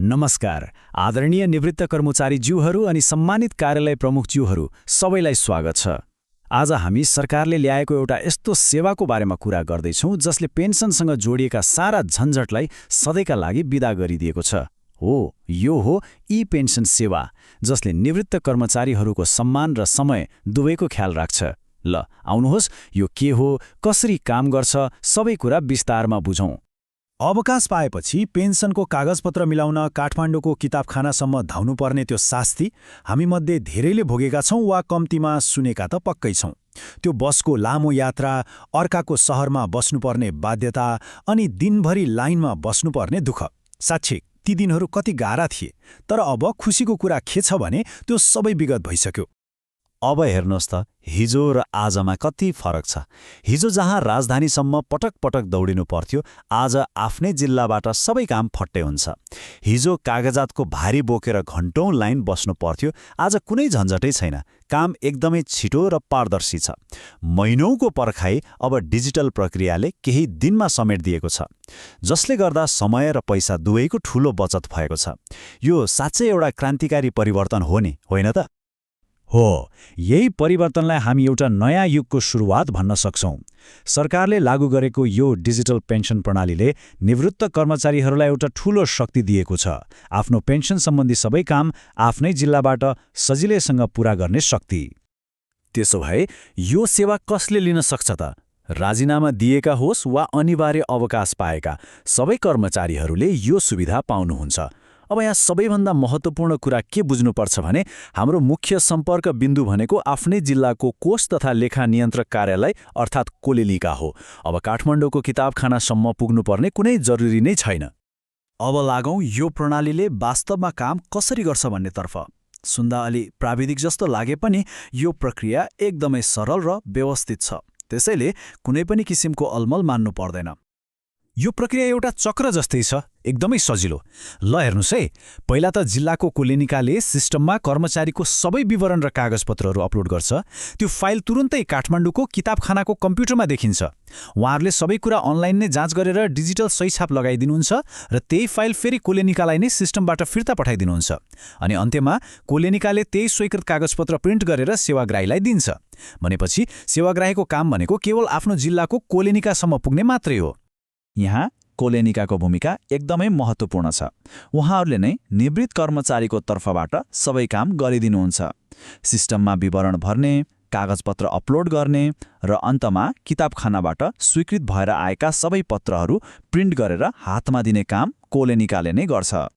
नमस्कार आदरणीय निवृत्त कर्मचारीज्यूहरू अनि सम्मानित कार्यालय प्रमुखज्यूहरू सबैलाई स्वागत छ। आज हामी सरकारले ल्याएको एउटा यस्तो सेवाको बारेमा कुरा गर्दैछौँ जसले पेन्सनसँग जोडिएका सारा झन्झटलाई सधैँका लागि विदा गरिदिएको छ। यो हो ई-पेन्सन सेवा, जसले निवृत्त कर्मचारीहरूको सम्मान र समय दुवैको ख्याल राख्छ। ल आउनुहोस्, यो के हो, कसरी काम गर्छ, सबै कुरा विस्तारमा बुझौँ। अवकाश पाएपछि पेन्सनको कागजपत्र मिलाउन काठमाडौँको किताबखानासम्म धाउनुपर्ने त्यो शास्ति हामीमध्ये धेरैले भोगेका छौँ वा कम्तीमा सुनेका त पक्कै छौँ। त्यो बसको लामो यात्रा, अर्काको सहरमा बस्नुपर्ने बाध्यता अनि दिनभरि लाइनमा बस्नुपर्ने दुःख। साक्षी ती दिनहरू कति गाह्रा थिए, तर अब खुसीको कुरा के छ भने त्यो सबै विगत भइसक्यो। अब हेर्नुहोस् त, हिजो र आजमा कति फरक छ। हिजो जहाँ राजधानीसम्म पटक पटक दौडिनु पर्थ्यो, आज आफ्नै जिल्लाबाट सबै काम फट्टै हुन्छ। हिजो कागजातको भारी बोकेर घन्टौँ लाइन बस्नु पर्थ्यो, आज कुनै झन्झटै छैन। काम एकदमै छिटो र पारदर्शी छ। महिनौको पर्खाइ अब डिजिटल प्रक्रियाले केही दिनमा समेटिदिएको छ, जसले गर्दा समय र पैसा दुवैको ठूलो बचत भएको छ। यो साँच्चै एउटा क्रान्तिकारी परिवर्तन हो नि, होइन त? हो, यही परिवर्तनलाई हामी एउटा नयाँ युगको सुरुवात भन्न सक्छौँ। सरकारले लागू गरेको यो डिजिटल पेन्सन प्रणालीले निवृत्त कर्मचारीहरूलाई एउटा ठूलो शक्ति दिएको छ। आफ्नो पेन्सन सम्बन्धी सबै काम आफ्नै जिल्लाबाट सजिलैसँग पूरा गर्ने शक्ति। त्यसो भए यो सेवा कसले लिन सक्छ त? राजीनामा दिएका होस् वा अनिवार्य अवकाश पाएका सबै कर्मचारीहरूले यो सुविधा पाउनुहुन्छ। अब यहाँ सबैभन्दा महत्त्वपूर्ण कुरा के बुझ्नुपर्छ भने हाम्रो मुख्य सम्पर्क बिन्दु भनेको आफ्नै जिल्लाको कोष तथा लेखा नियन्त्रक कार्यालय अर्थात् कोलेनिका हो। अब काठमाडौँको किताबखानासम्म पुग्नुपर्ने कुनै जरुरी नै छैन। अब लागौँ यो प्रणालीले वास्तवमा काम कसरी गर्छ भन्नेतर्फ। सुन्दा अलि प्राविधिक जस्तो लागे पनि यो प्रक्रिया एकदमै सरल र व्यवस्थित छ, त्यसैले कुनै पनि किसिमको अलमल मान्नु पर्दैन। यो प्रक्रिया एउटा चक्र जस्तै छ, एकदमै सजिलो। ल हेर्नुहोस् है, पहिला त जिल्लाको कोलेनिकाले सिस्टममा कर्मचारीको सबै विवरण र कागजपत्रहरू अपलोड गर्छ। त्यो फाइल तुरुन्तै काठमाडौँको किताबखानाको कम्प्युटरमा देखिन्छ। उहाँहरूले सबै कुरा अनलाइन नै जाँच गरेर डिजिटल सही छाप लगाइदिनुहुन्छ र त्यही फाइल फेरि कोलेनिकालाई नै सिस्टमबाट फिर्ता पठाइदिनुहुन्छ। अनि अन्त्यमा कोलेनिकाले त्यही स्वीकृत कागजपत्र प्रिन्ट गरेर सेवाग्राहीलाई दिन्छ। भनेपछि सेवाग्राहीको काम भनेको केवल आफ्नो जिल्लाको कोलेनिकासम्म पुग्ने मात्रै हो। यहाँ कोलेनिकाको भूमिका एकदमै महत्त्वपूर्ण छ। उहाँहरूले नै निवृत्त कर्मचारीको तर्फबाट सबै काम गरिदिनुहुन्छ। सिस्टममा विवरण भर्ने, कागजपत्र अपलोड गर्ने र अन्तमा किताबखानाबाट स्वीकृत भएर आएका सबै पत्रहरू प्रिन्ट गरेर हातमा दिने काम कोलेनिकाले नै गर्छ।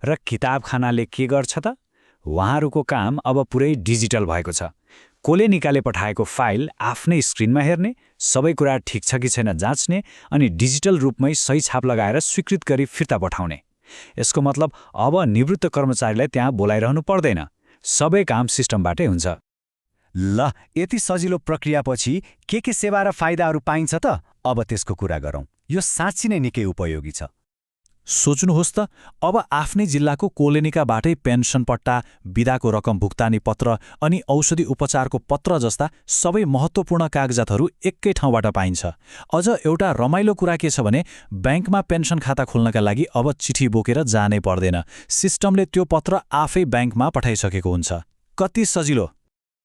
र किताबखानाले के गर्छ त? उहाँहरूको काम अब पुरै डिजिटल भएको छ। कोलेनिकाले पठाएको फाइल आफ्नै स्क्रिनमा हेर्ने, सबै कुरा ठिक छ कि छैन जाँच्ने अनि डिजिटल रूपमै सही छाप लगाएर स्वीकृत गरी फिर्ता पठाउने। यसको मतलब अब निवृत्त कर्मचारीलाई त्यहाँ बोलाइरहनु पर्दैन, सबै काम सिस्टमबाटै हुन्छ। ल, यति सजिलो प्रक्रियापछि के सेवा र फाइदाहरू पाइन्छ त? अब त्यसको कुरा गरौँ। यो साँच्चै नै निकै उपयोगी छ। सोच्नुहोस् त, अब आफ्नै जिल्लाको कोलेनिकाबाटै पेन्सन पट्टा, बिदाको रकम भुक्तानी पत्र अनि औषधि उपचारको पत्र जस्ता सबै महत्त्वपूर्ण कागजातहरू एकै ठाउँबाट पाइन्छ। अझ एउटा रमाइलो कुरा के छ भने ब्याङ्कमा पेन्सन खाता खोल्नका लागि अब चिठी बोकेर जानै पर्दैन। सिस्टमले त्यो पत्र आफै ब्याङ्कमा पठाइसकेको हुन्छ। कति सजिलो!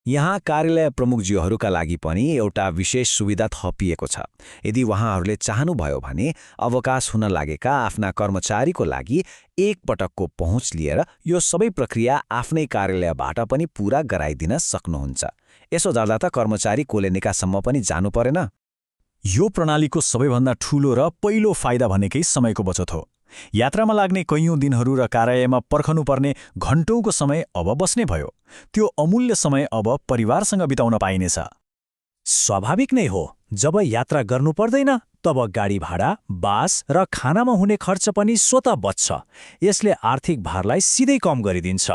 यहाँ कार्यालय प्रमुखज्यूहरूका लागि पनि एउटा विशेष सुविधा थपिएको छ। यदि उहाँहरूले चाहनुभयो भने अवकाश हुन लागेका आफ्ना कर्मचारीको लागि एक पटकको पहुँच लिएर यो सबै प्रक्रिया आफ्नै कार्यालयबाट पनि पूरा गराइदिन सक्नुहुन्छ। यसो गर्दा त कर्मचारी कोलेनिकासम्म पनि जानु परेन। यो प्रणालीको सबैभन्दा ठूलो र पहिलो फाइदा भनेकै समयको बचत हो। यात्रामा लाग्ने कैयौँ दिनहरू र कार्यालयमा पर्खनुपर्ने घन्टौँको समय अब बस्ने भयो। त्यो अमूल्य समय अब परिवारसँग बिताउन पाइनेछ। स्वाभाविक नै हो, जब यात्रा गर्नु पर्दैन तब गाडी भाडा, बास र खानामा हुने खर्च पनि स्वतः बच्छ। यसले आर्थिक भारलाई सिधै कम गरिदिन्छ।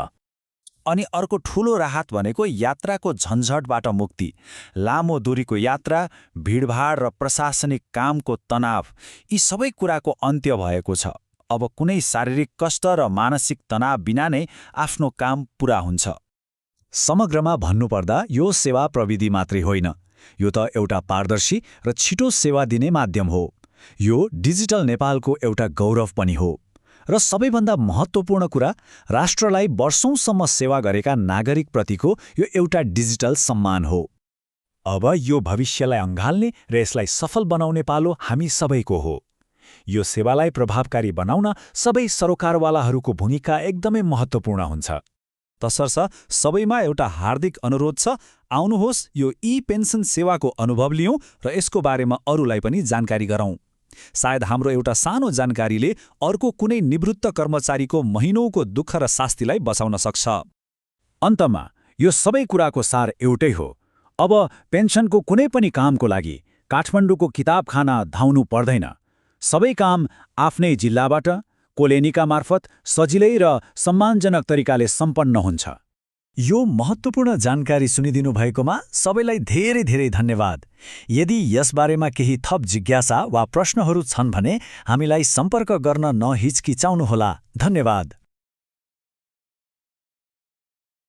अनि अर्को ठूलो राहत भनेको यात्राको झन्झटबाट मुक्ति। लामो दूरीको यात्रा, भिडभाड र प्रशासनिक कामको तनाव, यी सबै कुराको अन्त्य भएको छ। अब कुनै शारीरिक कष्ट र मानसिक तनाव बिना नै आफ्नो काम पूरा हुन्छ। समग्रमा भन्नुपर्दा यो सेवा प्रविधि मात्रै होइन, यो त एउटा पारदर्शी र छिटो सेवा दिने माध्यम हो। यो डिजिटल नेपालको एउटा गौरव पनि हो। र सबैभन्दा महत्त्वपूर्ण कुरा, राष्ट्रलाई वर्षौंसम्म सेवा गरेका नागरिकप्रतिको यो एउटा डिजिटल सम्मान हो। अब यो भविष्यलाई अँगाल्ने र यसलाई सफल बनाउने पालो हामी सबैको हो। यो सेवालाई प्रभावकारी बनाउन सबै सरोकारवालाहरूको भूमिका एकदमै महत्त्वपूर्ण हुन्छ। तसर्थ सबैमा एउटा हार्दिक अनुरोध छ, आउनुहोस् यो ई-पेन्सन सेवाको अनुभव लियौँ र यसको बारेमा अरूलाई पनि जानकारी गरौँ। सायद हाम्रो एउटा सानो जानकारीले अर्को कुनै निवृत्त कर्मचारीको महिनौको दुःख र शास्तिलाई बचाउन सक्छ। अन्तमा यो सबै कुराको सार एउटै हो। अब पेन्सनको कुनै पनि कामको लागि काठमाडौँको किताबखाना धाउनु पर्दैन। सबै काम आफ्नै जिल्लाबाट कोलेनिका मार्फत सजिलै र सम्मानजनक तरिकाले सम्पन्न हुन्छ। यो महत्त्वपूर्ण जानकारी सुनिदिनु भएकोमा सबैलाई धेरै धेरै धन्यवाद। यदि यसबारेमा केही थप जिज्ञासा वा प्रश्नहरू छन् भने हामीलाई सम्पर्क गर्न नहिचकिचाउनुहोला। धन्यवाद।